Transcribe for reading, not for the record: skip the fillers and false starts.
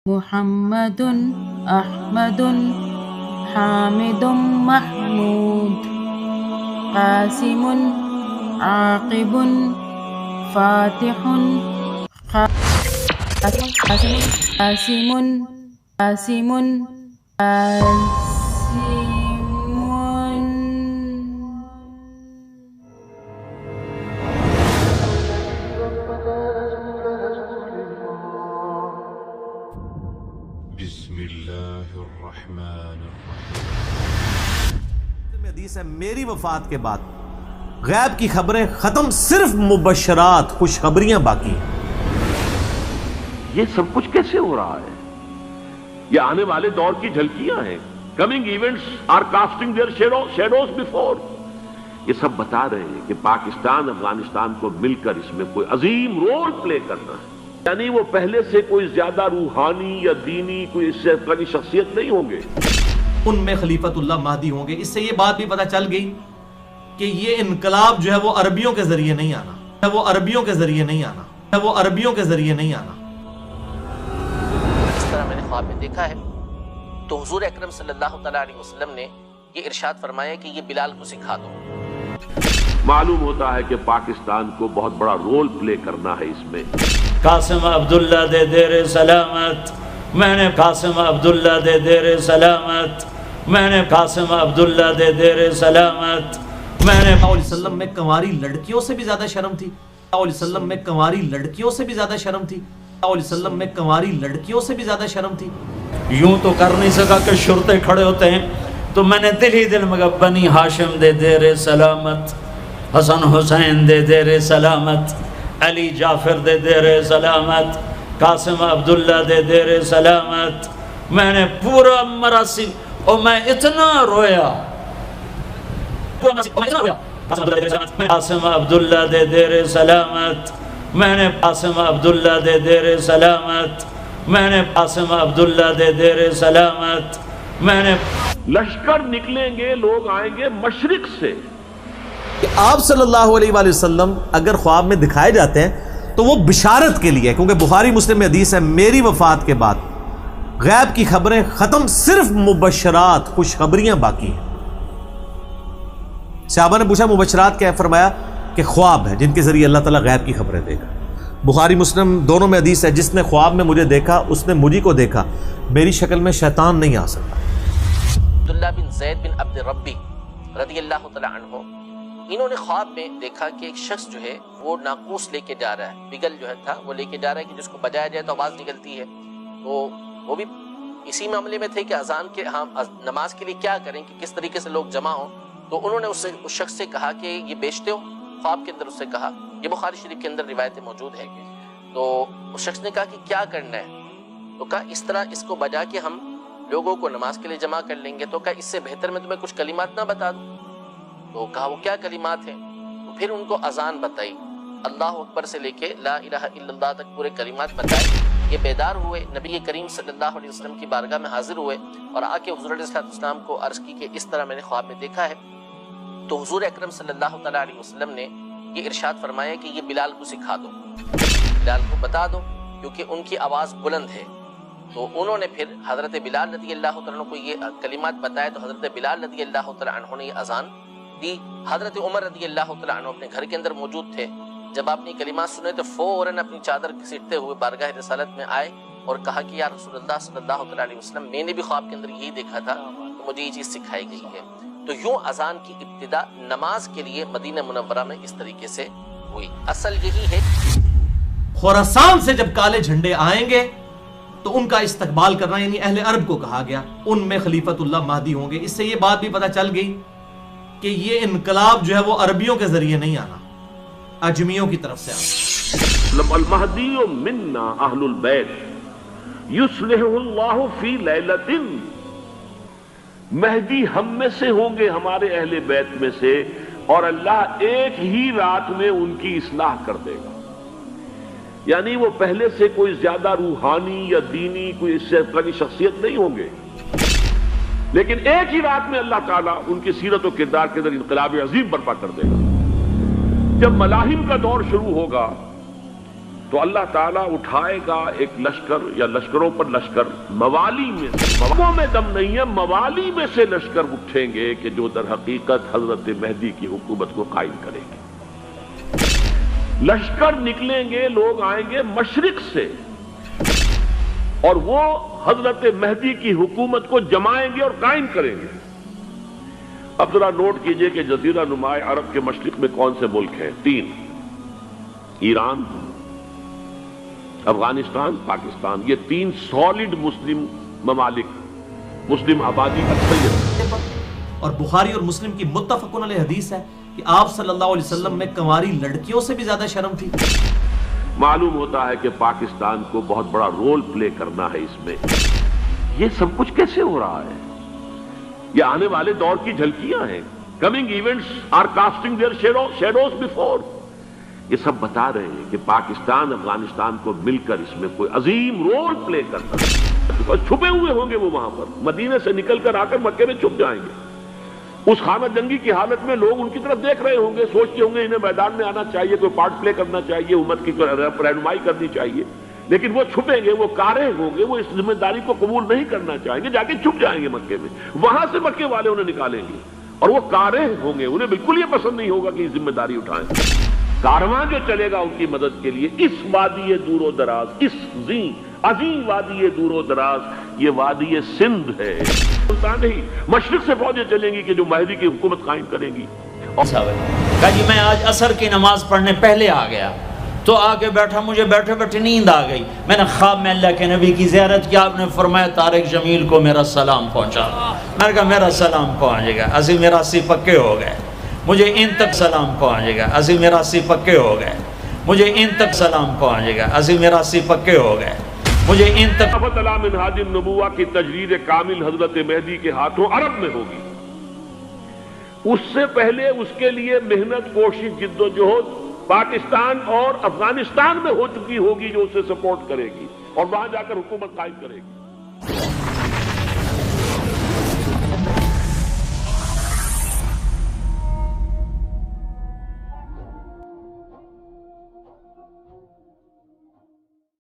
محمد احمد حامد محمود قاسم عاقب فاتح قاسم قاسم حدیث ہے میری وفات کے بعد غیب کی خبریں ختم، صرف مبشرات خوشخبریاں باقی ہیں۔ یہ سب کچھ کیسے ہو رہا ہے؟ یہ آنے والے دور کی جھلکیاں ہیں۔ Coming events are casting their shadows before. یہ سب بتا رہے ہیں کہ پاکستان افغانستان کو مل کر اس میں کوئی عظیم رول پلے کرنا ہے، یعنی وہ پہلے سے کوئی زیادہ روحانی یا دینی کوئی اس سے بڑی شخصیت نہیں ہوں گے۔ ان میں خلیفت اللہ مہدی ہوں گے۔ اس سے یہ بات بھی پتہ چل گئی کہ یہ انقلاب جو ہے وہ عربیوں کے ذریعے نہیں آنا، وہ عربیوں کے ذریعے نہیں آنا، وہ عربیوں کے ذریعے نہیں آنا۔ اس طرح میں نے خواب میں دیکھا ہے تو حضور اکرم صلی اللہ تعالیٰ علیہ وسلم نے یہ ارشاد فرمایا کہ یہ بلال کو سکھا دو۔ معلوم ہوتا ہے کہ پاکستان کو بہت بڑا رول پلے کرنا ہے اس میں۔ قاسم عبداللہ دے دیر سلامت، میں نے قاسم عبداللہ دے دیر سلامت، میں نے قاسم عبداللہ دے دیر سلامت، میں نے علیہ وسلم میں کنواری لڑکیوں سے بھی زیادہ شرم تھی۔ علیہ وسلم میں کنواری لڑکیوں سے بھی زیادہ شرم تھی۔ علیہ وسلم میں کنواری لڑکیوں سے بھی زیادہ شرم تھی۔ یوں تو کر نہیں سکا کہ شرطے کھڑے ہوتے ہیں، تو میں نے دل ہی دل میں کہا بنی ہاشم دے دیر سلامت، حسن حسین دے دیر سلامت، علی جعفر دے دیر سلامت، قاسم عبداللہ دے دیر سلامت۔ میں نے پورا مراسم اور میں اتنا رویا، قاسم عبداللہ دے دیر سلامت، میں نے قاسم عبداللہ دے دیر سلامت، میں نے قاسم عبداللہ دے دیر سلامت، میں نے لشکر نکلیں گے، لوگ آئیں گے مشرق سے۔ کہ آپ صلی اللہ علیہ وآلہ وسلم اگر خواب میں دکھائے جاتے ہیں تو وہ بشارت کے لیے، کیونکہ بخاری مسلم میں حدیث ہے میری وفات کے بعد غیب کی خبریں ختم، صرف مبشرات خوشخبریاں باقی ہیں۔ صحابہ نے پوچھا مبشرات کیا ہے؟ فرمایا کہ خواب ہے جن کے ذریعے اللہ تعالیٰ غیب کی خبریں دے گا۔ بخاری مسلم دونوں میں حدیث ہے جس نے خواب میں مجھے دیکھا اس نے مجھے کو دیکھا، میری شکل میں شیطان نہیں آ سکتا۔ عبداللہ بن زید بن عبد ربی رضی اللہ تعالیٰ عنہ، انہوں نے خواب میں دیکھا کہ ایک شخص جو ہے وہ ناقوس لے کے جا رہا ہے، بگل جو ہے تھا وہ لے کے جا رہا ہے کہ جس کو بجایا جائے تو آواز نکلتی ہے۔ تو وہ بھی اسی معاملے میں تھے کہ اذان کے نماز کے لیے کیا کریں، کہ کس طریقے سے لوگ جمع ہوں۔ تو انہوں نے اس شخص سے کہا کہ یہ بیچتے ہو؟ خواب کے اندر اس سے کہا، یہ بخاری شریف کے اندر روایتیں موجود ہے۔ تو اس شخص نے کہا کہ کیا کرنا ہے؟ تو کہا اس طرح اس کو بجا کے ہم لوگوں کو نماز کے لیے جمع کر لیں گے۔ تو کہا اس سے بہتر میں تمہیں کچھ کلمات نہ بتا دوں؟ تو کہا وہ کیا کلمات ہیں؟ تو پھر ان کو اذان بتائی، اللہ اکبر سے لے کے لا الہ الا اللہ تک پورے کلمات بتائے۔ یہ بیدار ہوئے، نبی کریم صلی اللہ علیہ وسلم کی بارگاہ میں حاضر ہوئے اور آ کے حضور علیہ السلام کو عرض کی کہ اس طرح میں نے خواب میں دیکھا ہے۔ تو حضور اکرم صلی اللہ تعالیٰ علیہ وسلم نے یہ ارشاد فرمایا کہ یہ بلال کو سکھا دو، بلال کو بتا دو، کیونکہ ان کی آواز بلند ہے۔ تو انہوں نے پھر حضرت بلال رضی اللہ تعالیٰ عنہ کو یہ کلمات بتائے، تو حضرت بلال رضی اللہ تعالیٰ عنہ نے یہ اذان دی۔ حضرت عمر رضی اللہ تعالیٰ عنہ اپنے گھر کے اندر موجود تھے، جب آپ نے کلمات سنے تو فوراً اپنی چادر گھسیٹتے ہوئے بارگاہ رسالت میں آئے اور کہا کہ یا رسول اللہ صلی اللہ تعالیٰ علیہ وسلم، میں نے بھی خواب کے اندر یہی دیکھا تھا، تو مجھے یہ چیز سکھائی گئی ہے۔ تو یوں اذان کی ابتدا نماز کے لیے مدینہ منورہ میں اس طریقے سے ہوئی۔ اصل یہی ہے خراسان سے جب کالے جھنڈے آئیں گے تو ان کا استقبال کرنا، یعنی اہل عرب کو کہا گیا، ان میں خلیفت اللہ مہدی ہوں گے۔ اس سے یہ بات بھی پتہ چل گئی کہ یہ انقلاب جو ہے وہ عربیوں کے ذریعے نہیں آنا، اجمیوں کی طرف سے آنا۔ المہدی منا اہل البیت یصلح اللہ فی لیلۃ، مہدی ہم میں سے ہوں گے، ہمارے اہل بیت میں سے، اور اللہ ایک ہی رات میں ان کی اصلاح کر دے گا۔ یعنی وہ پہلے سے کوئی زیادہ روحانی یا دینی کوئی اس سے بڑی شخصیت نہیں ہوں گے، لیکن ایک ہی رات میں اللہ تعالیٰ ان کی سیرت و کردار کے اندر انقلاب عظیم برپا کر دے گا۔ جب ملاحم کا دور شروع ہوگا تو اللہ تعالیٰ اٹھائے گا ایک لشکر یا لشکروں پر لشکر، موالی میں سے، موالیوں میں دم نہیں ہے، موالی میں سے لشکر اٹھیں گے کہ جو در حقیقت حضرت مہدی کی حکومت کو قائم کریں گے۔ لشکر نکلیں گے، لوگ آئیں گے مشرق سے اور وہ حضرت مہدی کی حکومت کو جمائیں گے اور قائم کریں گے۔ اب ذرا نوٹ کیجئے کہ جزیرہ نما عرب کے مشرق میں کون سے ملک ہیں؟ 3: ایران، افغانستان، پاکستان۔ یہ 3 سالڈ مسلم ممالک، مسلم آبادی اکثریت۔ اور بخاری اور مسلم کی متفقن علیہ حدیث ہے کہ آپ صلی اللہ علیہ وسلم میں کنواری لڑکیوں سے بھی زیادہ شرم تھی۔ معلوم ہوتا ہے کہ پاکستان کو بہت بڑا رول پلے کرنا ہے اس میں۔ یہ سب کچھ کیسے ہو رہا ہے؟ یہ آنے والے دور کی جھلکیاں ہیں۔ Coming events are casting their shadows before. یہ سب بتا رہے ہیں کہ پاکستان افغانستان کو مل کر اس میں کوئی عظیم رول پلے کرنا ہے۔ چھپے ہوئے ہوں گے وہ وہاں پر، مدینے سے نکل کر آ کر مکے میں چھپ جائیں گے۔ اس خانہ جنگی کی حالت میں لوگ ان کی طرف دیکھ رہے ہوں گے، سوچتے ہوں گے انہیں میدان میں آنا چاہیے، کوئی پارٹ پلے کرنا چاہیے، امت کی رہنمائی کرنی چاہیے، لیکن وہ چھپیں گے، وہ کارے ہوں گے، وہ اس ذمہ داری کو قبول نہیں کرنا چاہیں گے، جا کے چھپ جائیں گے مکے میں۔ وہاں سے مکے والے انہیں نکالیں گے اور وہ کارے ہوں گے، انہیں بالکل یہ پسند نہیں ہوگا کہ یہ ذمہ داری اٹھائیں۔ کارواں جو چلے گا ان کی مدد کے لیے اس وادی دور و دراز، اس عظیم وادی دور و دراز، یہ وادی سندھ ہے، سلطان ہی مشرق سے فوجیں چلیں گی کہ جو مہدی کی حکومت قائم کریں گی۔ کہا جی میں آج عصر کی نماز پڑھنے پہلے آ گیا تو آ کے بیٹھا، مجھے بیٹھے بیٹھے نیند آ گئی۔ میں نے خواب میں اللہ کے نبی کی زیارت کیا، آپ نے فرمایا طارق جمیل کو میرا سلام پہنچا۔ میں نے کہا میرا سلام پہنچے گا، اسی میرا 80 پکے ہو گئے، مجھے ان تک سلام پہنچے گا، اسی میرا 80 پکے ہو گئے، مجھے ان تک سلام پہنچے گا، اسی میرا 80 پکے ہو گئے، مجھے ان تک۔ منہاج النبوہ کی تجرید کامل حضرت مہدی کے ہاتھوں عرب میں ہوگی۔ اس سے پہلے اس کے لیے محنت، کوشش، جد و جہد پاکستان اور افغانستان میں ہو چکی ہوگی جو اسے سپورٹ کرے گی اور وہاں جا کر حکومت قائم کرے گی۔